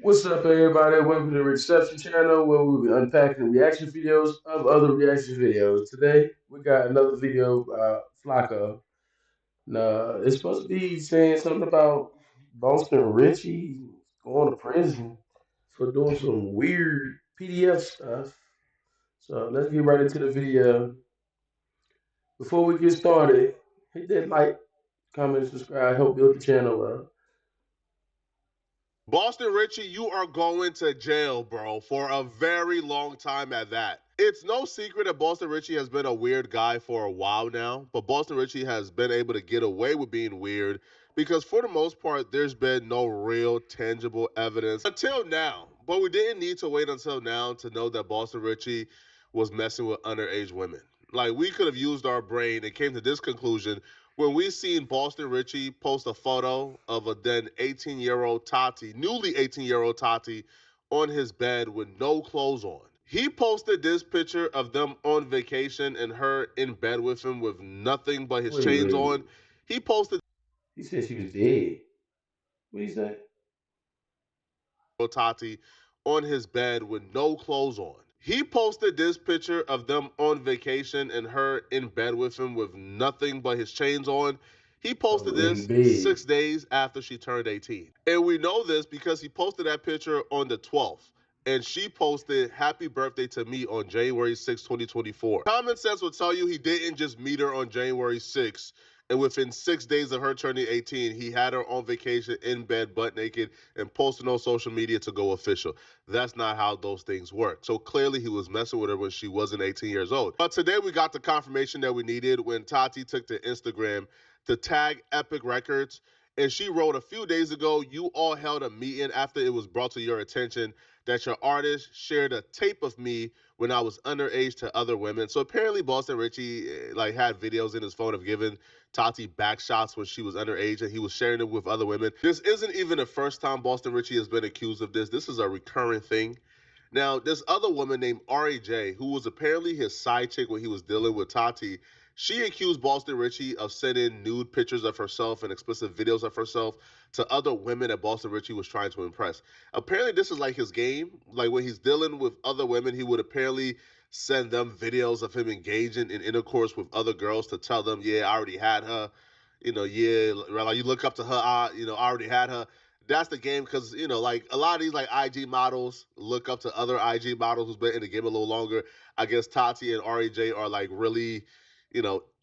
What's up, everybody? Welcome to the Reception Channel, where we'll be unpacking reaction videos of other reaction videos. Today, we got another video, Flacco. Now, it's supposed to be saying something about Boston Richey going to prison for doing some weird PDF stuff. So let's get right into the video. Before we get started, hit that like, comment, subscribe, help build the channel up. Boston Richey, you are going to jail, bro, for a very long time at that. It's no secret that Boston Richey has been a weird guy for a while now, but Boston Richey has been able to get away with being weird because, for the most part, there's been no real tangible evidence until now. But we didn't need to wait until now to know that Boston Richey was messing with underage women. Like, we could have used our brain and came to this conclusion when we seen Boston Richey post a photo of a then 18-year-old Tati, newly 18-year-old Tati, on his bed with no clothes on. He posted this picture of them on vacation and her in bed with him with nothing but his chains Wait. on. He posted He said she was dead. What did he say? Tati on his bed with no clothes on. He posted this picture of them on vacation and her in bed with him with nothing but his chains on. He posted Oh, in this bed. 6 days after she turned 18. And we know this because he posted that picture on the 12th. And she posted happy birthday to me on January 6, 2024. Common sense would tell you he didn't just meet her on January 6th and within 6 days of her turning 18, he had her on vacation in bed, butt naked, and posting on social media to go official. That's not how those things work. So clearly he was messing with her when she wasn't 18 years old. But today we got the confirmation that we needed when Tati took to Instagram to tag Epic Records. And she wrote a few days ago, you all held a meeting after it was brought to your attention that your artist shared a tape of me when I was underage to other women. So apparently Boston Richey had videos in his phone of giving Tati back shots when she was underage and he was sharing them with other women. This isn't even the first time Boston Richey has been accused of this. This is a recurring thing. Now, this other woman named RAJ, who was apparently his side chick when he was dealing with Tati, she accused Boston Richey of sending nude pictures of herself and explicit videos of herself to other women that Boston Richey was trying to impress. Apparently, this is like his game. Like when he's dealing with other women, he would apparently send them videos of him engaging in intercourse with other girls to tell them, yeah, I already had her. Yeah, like you look up to her, I already had her. That's the game because, like a lot of these like IG models look up to other IG models who's been in the game a little longer. I guess Tati and RAJ are like really,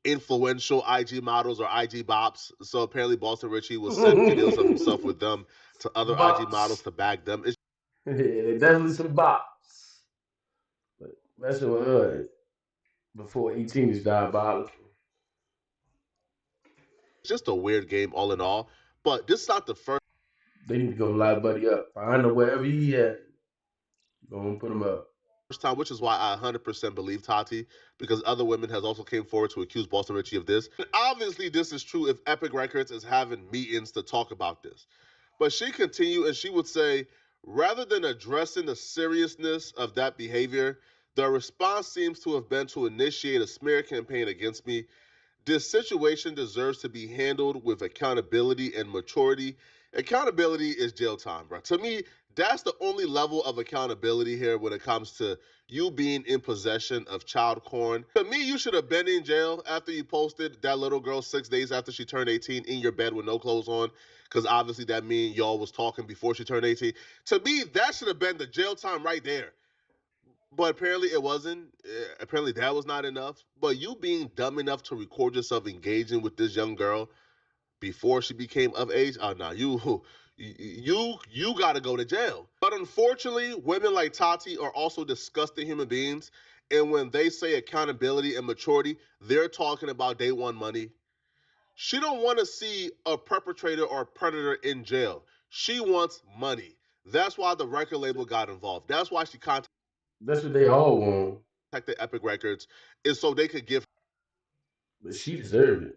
influential IG models or IG bops. So apparently Boston Richey will send videos of himself with them to other IG models Bops. to bag them. It's Yeah, they definitely some bops. But messing with her before 18 is diabolical. just a weird game all in all. But this is not the first They need to go live buddy up. Find her wherever he at. Go and put him up. time, which is why I 100% believe Tati, because other women has also came forward to accuse Boston Richey of this. And obviously, this is true if Epic Records is having meetings to talk about this. But she continued and she would say, rather than addressing the seriousness of that behavior, the response seems to have been to initiate a smear campaign against me. This situation deserves to be handled with accountability and maturity. Accountability is jail time, bro. To me, that's the only level of accountability here when it comes to you being in possession of child porn. To me, you should have been in jail after you posted that little girl 6 days after she turned 18 in your bed with no clothes on, because obviously that means y'all was talking before she turned 18. To me, that should have been the jail time right there. But apparently it wasn't. Apparently that was not enough. But you being dumb enough to record yourself engaging with this young girl before she became of age, oh no, you got to go to jail. But unfortunately, women like Tati are also disgusting human beings. And when they say accountability and maturity, they're talking about day one money. She don't want to see a perpetrator or a predator in jail. She wants money. That's why the record label got involved. That's why she contacted That's what they all want. Epic Records, is so they could give But she deserved it.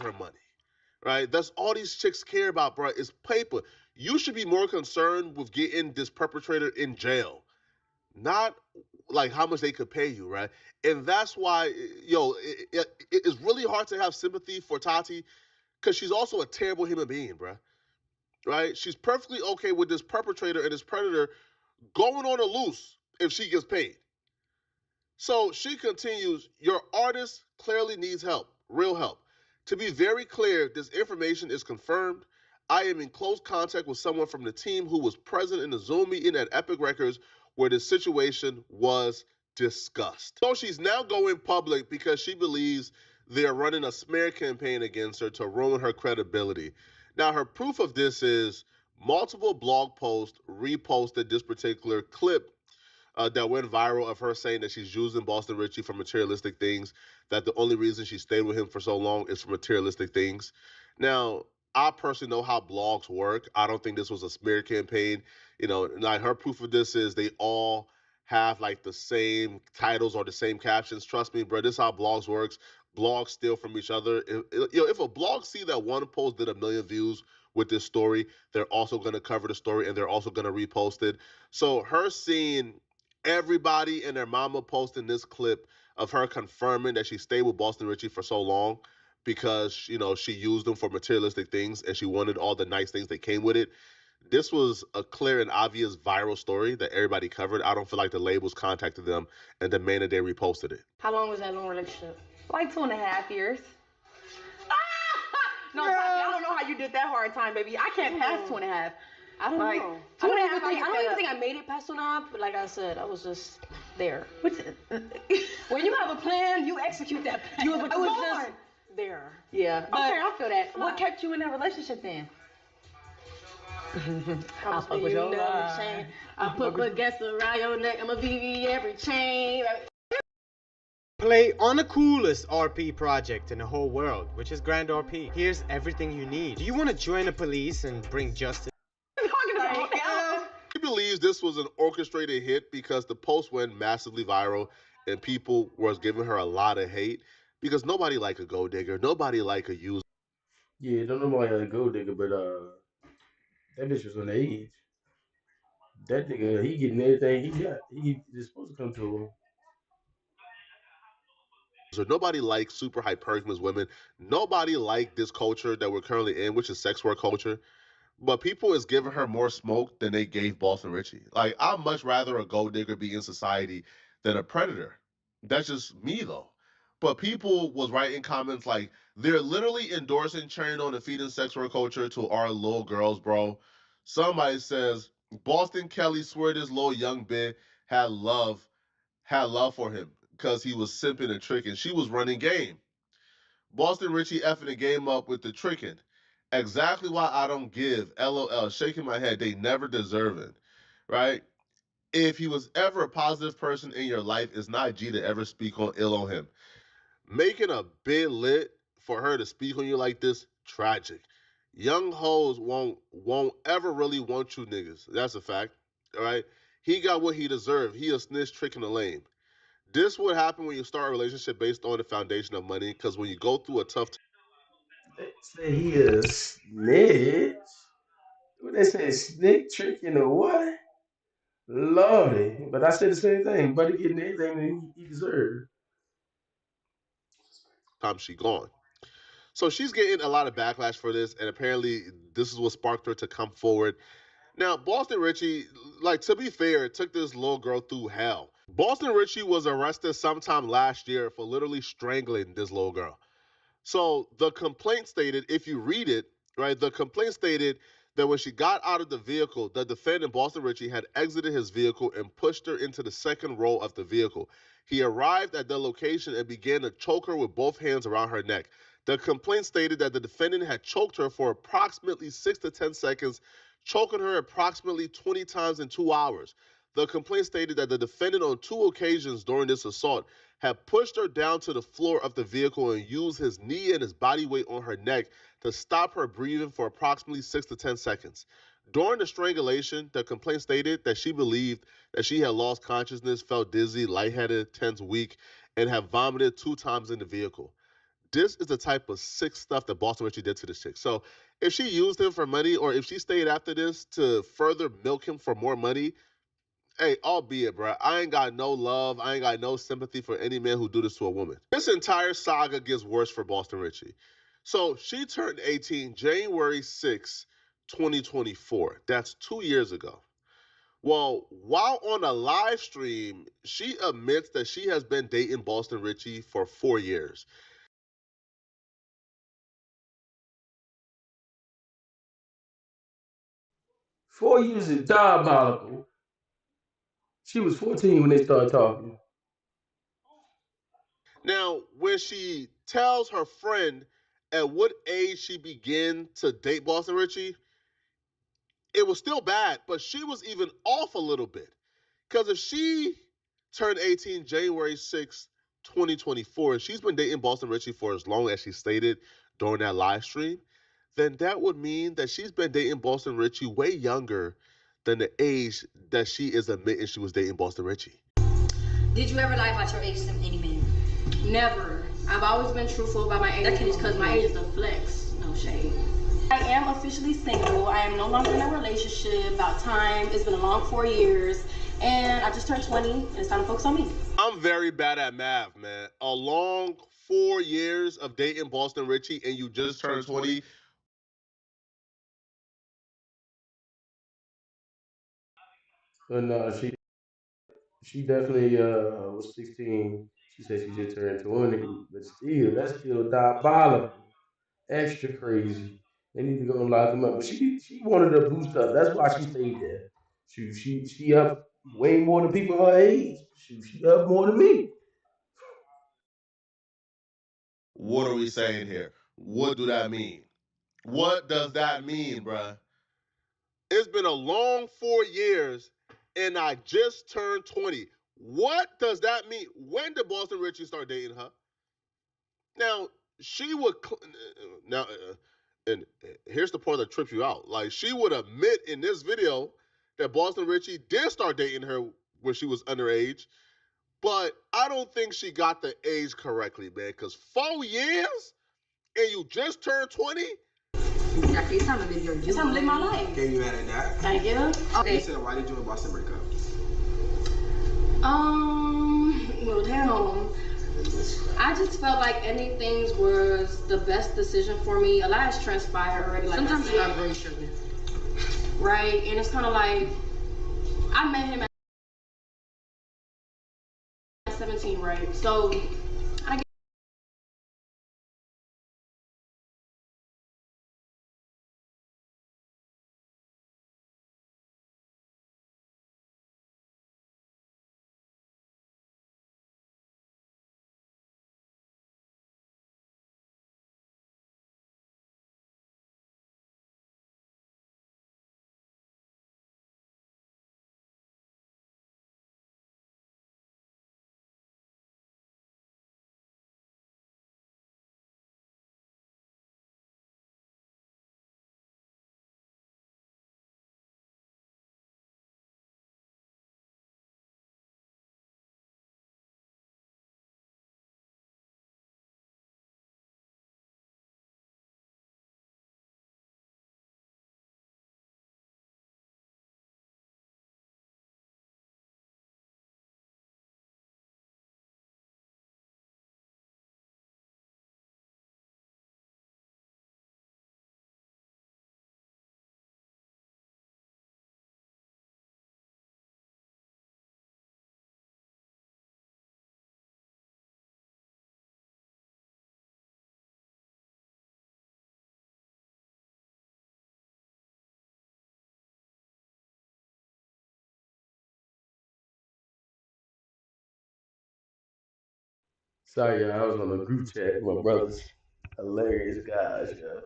her money. Right? That's all these chicks care about, bro, is paper. You should be more concerned with getting this perpetrator in jail, not like how much they could pay you, right? And that's why, it's really hard to have sympathy for Tati because she's also a terrible human being, bro. right? She's perfectly okay with this perpetrator and this predator going on a loose if she gets paid. So she continues, your artist clearly needs help, real help. To be very clear, this information is confirmed. I am in close contact with someone from the team who was present in the Zoom meeting at Epic Records where this situation was discussed. So she's now going public because she believes they're running a smear campaign against her to ruin her credibility. Now, her proof of this is multiple blog posts reposted this particular clip that went viral of her saying that she's using Boston Richey for materialistic things, that the only reason she stayed with him for so long is for materialistic things. Now, I personally know how blogs work. I don't think this was a smear campaign. You know, like her proof of this is they all have like the same titles or the same captions. Trust me, bro, this is how blogs works. Blogs steal from each other. If a blog see that one post did 1 million views with this story, they're also going to cover the story and they're also going to repost it. So her seeing everybody and their mama posting this clip of her confirming that she stayed with Boston Richey for so long because, you know, she used them for materialistic things and she wanted all the nice things that came with it. This was a clear and obvious viral story that everybody covered. I don't feel like the labels contacted them and demanded they reposted it. How long was that long relationship? Like 2.5 years. No, Girl. Tati, I don't know how you did that hard time, baby. I can't pass 2.5. I don't Like, know. two and a half, I I get don't that even up. think I made it past 2.5, but like I said, I was just there. When you have a plan, you execute that plan. I was just there. Yeah. But- Okay, I feel that. What kept you in that relationship then? I was with you never change. I put gas around your neck. I'm a VV every chain. Play on the coolest RP project in the whole world, which is Grand RP. Here's everything you need. Do you want to join the police and bring justice? She believes this was an orchestrated hit because the post went massively viral and people was giving her a lot of hate because nobody like a gold digger, nobody like a user. Yeah, don't know about a gold digger, but that bitch was on the age. That nigga, he getting everything he got. He is supposed to come to him. So nobody likes super hypergamous women. Nobody liked this culture that we're currently in, which is sex work culture. But people is giving her more smoke than they gave Boston Richey. Like, I'd much rather a gold digger be in society than a predator. That's just me, though. But people was writing comments like, they're literally endorsing, cheering on, and feeding sex work culture to our little girls, bro. Somebody says, Boston Kelly swear this little young bitch had love for him because he was simping and tricking. She was running game. Boston Richey effing the game up with the tricking. Exactly why I don't give. LOL. Shaking my head. They never deserve it. Right? If he was ever a positive person in your life, it's not G to ever speak on ill on him. Making a bid lit for her to speak on you like this, tragic. Young hoes won't ever really want you niggas. That's a fact. All right? He got what he deserved. He a snitch, tricking the lame. This would happen when you start a relationship based on the foundation of money. Because when you go through a tough They say he a snitch. What they say, snake tricking or what? Lordy. But I said the same thing. Buddy getting everything that he deserved. time she gone. So she's getting a lot of backlash for this, and apparently this is what sparked her to come forward. Now, Boston Richey, like, to be fair, took this little girl through hell. Boston Richey was arrested sometime last year for literally strangling this little girl. So the complaint stated, if you read it, right, the complaint stated that when she got out of the vehicle, the defendant, Boston Richey, had exited his vehicle and pushed her into the second row of the vehicle. He arrived at the location and began to choke her with both hands around her neck. The complaint stated that the defendant had choked her for approximately 6 to 10 seconds, choking her approximately 20 times in 2 hours. The complaint stated that the defendant on 2 occasions during this assault had pushed her down to the floor of the vehicle and used his knee and his body weight on her neck to stop her breathing for approximately 6 to 10 seconds. During the strangulation, the complaint stated that she believed that she had lost consciousness, felt dizzy, lightheaded, tense, weak, and had vomited 2 times in the vehicle. This is the type of sick stuff that Boston Richey did to this chick. So if she used him for money or if she stayed after this to further milk him for more money, hey, albeit, bro, I ain't got no love, I ain't got no sympathy for any man who do this to a woman. This entire saga gets worse for Boston Richey. So she turned 18 January 6, 2024. That's 2 years ago. Well, while on a live stream, she admits that she has been dating Boston Richey for 4 years. Four years is diabolical. She was 14 when they started talking. Now, when she tells her friend at what age she began to date Boston Richey, it was still bad, but she was even off a little bit. Because if she turned 18 January 6, 2024, and she's been dating Boston Richey for as long as she stated during that live stream, then that would mean that she's been dating Boston Richey way younger than the age that she is admitting she was dating Boston Richey. Did you ever lie about your age to any man? Never. I've always been truthful about my age because my age is a flex. No shade. I am officially single. I am no longer in a relationship. About time. It's been a long 4 years. And I just turned 20 and it's time to focus on me. I'm very bad at math, man. A long 4 years of dating Boston Richey and you just turned 20. But no, she definitely was 16. She said she just turned 20, but still, that's still diabolical. Extra crazy. They need to go and lock him up. But she wanted to boost up. That's why she stayed there. She up way more than people her age. She up more than me. What are we saying here? What do that mean? What does that mean, bruh? It's been a long 4 years and I just turned 20. What does that mean? When did Boston Richey start dating her? Now, she would and here's the part that trips you out. Like, she would admit in this video that Boston Richey did start dating her when she was underage, but I don't think she got the age correctly, man, because 4 years and you just turned 20? Exactly. It's time to live your dream. It's time to live my life. Okay, you added that. Thank you. You said, why did you and Boston break up? Well, damn. I just felt like anything was the best decision for me. A lot has transpired already. Like Sometimes you are very sugar. right, and it's kind of like I met him at 17, right? So I get Sorry, y'all. I was on a group chat with my brothers. Hilarious guys, yeah.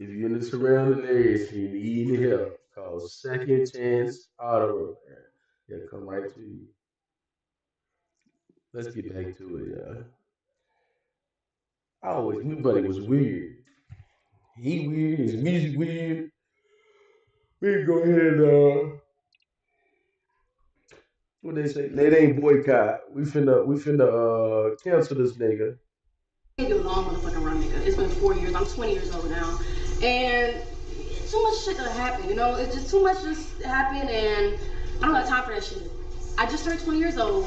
If you're in the surrounding areas and you need any help, call Second Chance Auto Repair. They'll come right to you. Let's get back to it, y'all. I always knew Buddy was weird. He weird, his music weird. We can go ahead and what they say? They ain't boycott. We finna cancel this nigga. do a long motherfucking run, nigga. It's been 4 years. I'm 20 years old now, and too much shit that happened. You know, it's just too much just happened, and I don't have time for that shit. I just turned 20 years old.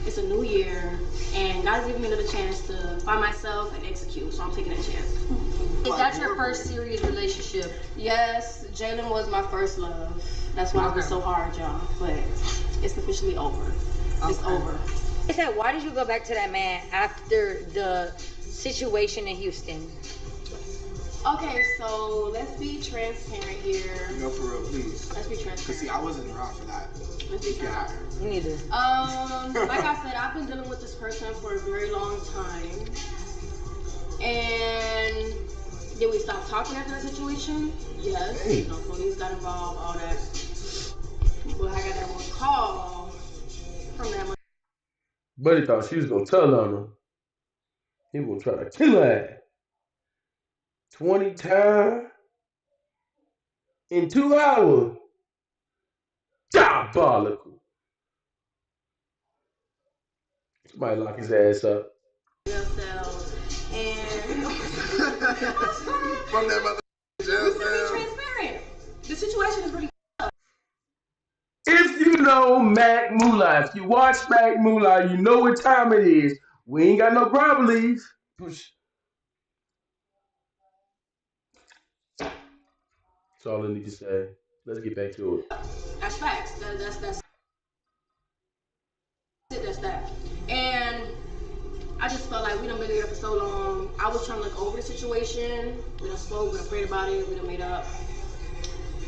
It's a new year, and God's giving me another chance to find myself and execute. So I'm taking a chance. Is that your first serious relationship? Yes, Jalen was my first love. That's why it was so hard, y'all. But it's officially over. It's over. I said, why did you go back to that man after the situation in Houston? Okay, so let's be transparent here. No, for real, please. Let's be transparent. Cause see, I wasn't around for that. Let's be transparent. Me neither. Like I said, I've been dealing with this person for a very long time. And did we stop talking after that situation? Yes. Hey. You know, police got involved, all that. But I got that one call from that. Buddy thought she was gonna tell on him. He was gonna try to kill her. 20 times in 2 hours. Diabolical. Somebody lock his ass up. Jail cell. And From that mother jail let's be cell. transparent. The situation is really. If you know Mac Moolah, if you watch Mac Moolah, you know what time it is. We ain't got no ground belief. Push. That's all I need to say. Let's get back to it. That's facts. That's it. That's that. And I just felt like we done been together for so long. I was trying to look over the situation. We done spoke. We done prayed about it. We done made up.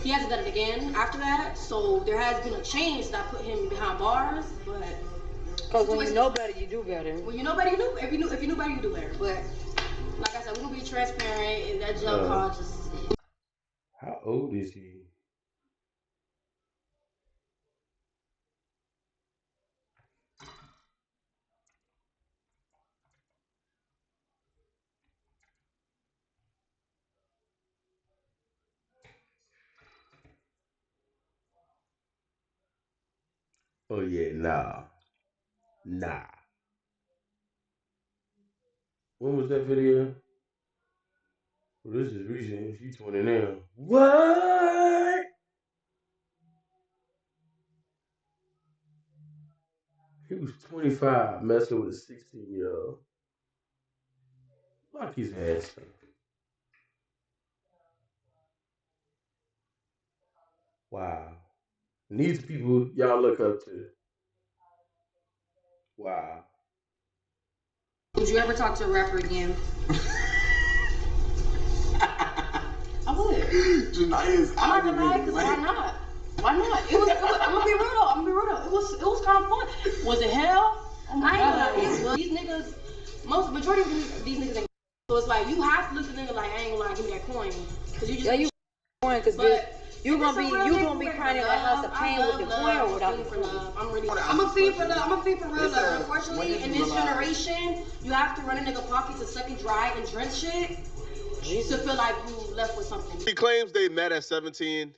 He hasn't done it again after that. So there has been a change that put him behind bars. But Because when you know better, you do better. when you know better, you do. If you knew better, you do better. But like I said, we're gonna be transparent. And that jail call just. How old is he? Oh yeah, nah. When was that video? Well, this is recent. She 20 now. What? He was 25 messing with a 16-year-old. Lock his ass up. Wow. And these people y'all look up to. Wow. Would you ever talk to a rapper again? I would. Janaya's I'm not gonna lie, because why not? Why not? It was, I'm gonna be real though. It was kind of fun. Was it hell? I ain't gonna lie. Well, these niggas, majority of these niggas ain't. So it's like you have to look at the nigga like I ain't gonna lie, give me that coin, because you just. Yeah, you because you gonna be crying in that house of pain with the coin or without the coin. I'm a feed for love. I'm a feed for real love. Unfortunately, in this generation, you have to run a nigga pocket to suck and dry and drink shit to feel like you left with something. He claims they met at 17,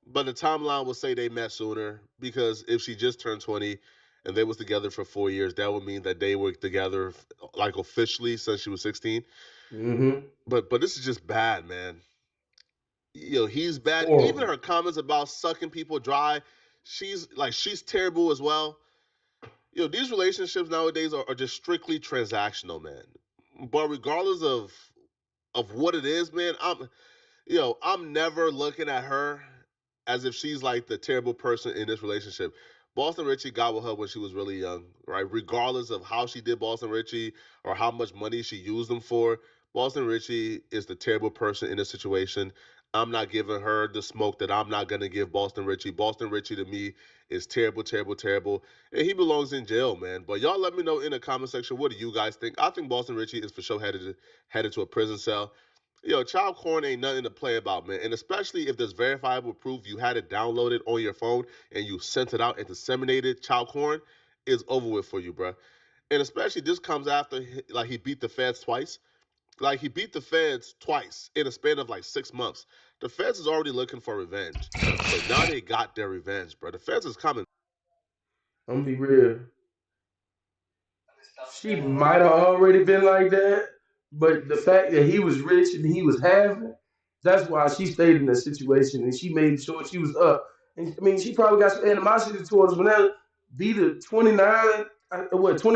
but the timeline will say they met sooner because if she just turned 20 and they was together for 4 years, that would mean that they were together like officially since she was 16. Mm-hmm. But this is just bad, man. You know, he's bad. Horrible. Even her comments about sucking people dry, she's terrible as well. You know, these relationships nowadays are just strictly transactional, man. But regardless of what it is, man, I'm never looking at her as if she's like the terrible person in this relationship. Boston Richey got with her when she was really young, right? Regardless of how she did Boston Richey or how much money she used him for, Boston Richey is the terrible person in this situation. I'm not giving her the smoke that I'm not going to give Boston Richey. Boston Richey to me is terrible, terrible, terrible. And he belongs in jail, man. But y'all let me know in the comment section, what do you guys think? I think Boston Richey is for sure headed to a prison cell. Yo, child porn ain't nothing to play about, man. And especially if there's verifiable proof you had it downloaded on your phone and you sent it out and disseminated child porn, is over with for you, bruh. And especially this comes after, like, he beat the feds twice. Like, he beat the feds twice in a span of, like, 6 months. The feds is already looking for revenge. But now they got their revenge, bro. The feds is coming. I'm gonna be real. She might have already been like that, but the fact that he was rich and he was having, that's why she stayed in that situation and she made sure she was up. And I mean, she probably got some animosity towards when that beat her 20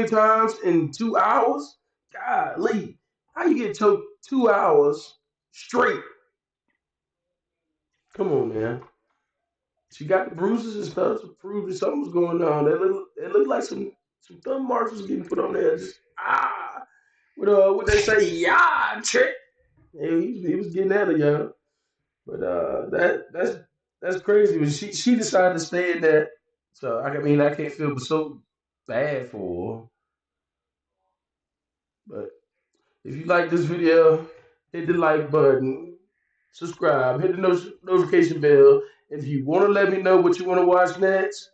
times in 2 hours? Golly. How you get choked 2 hours straight? Come on, man. She got the bruises and stuff to prove that something was going on. It looked like some thumb marks was getting put on there. Just what they say, yeah, chick. Yeah, he was getting at her, y'all. But that's crazy. But she decided to stay in that. So I mean I can't feel so bad for her. But if you like this video, hit the like button, subscribe, hit the notification bell. If you want to let me know what you want to watch next,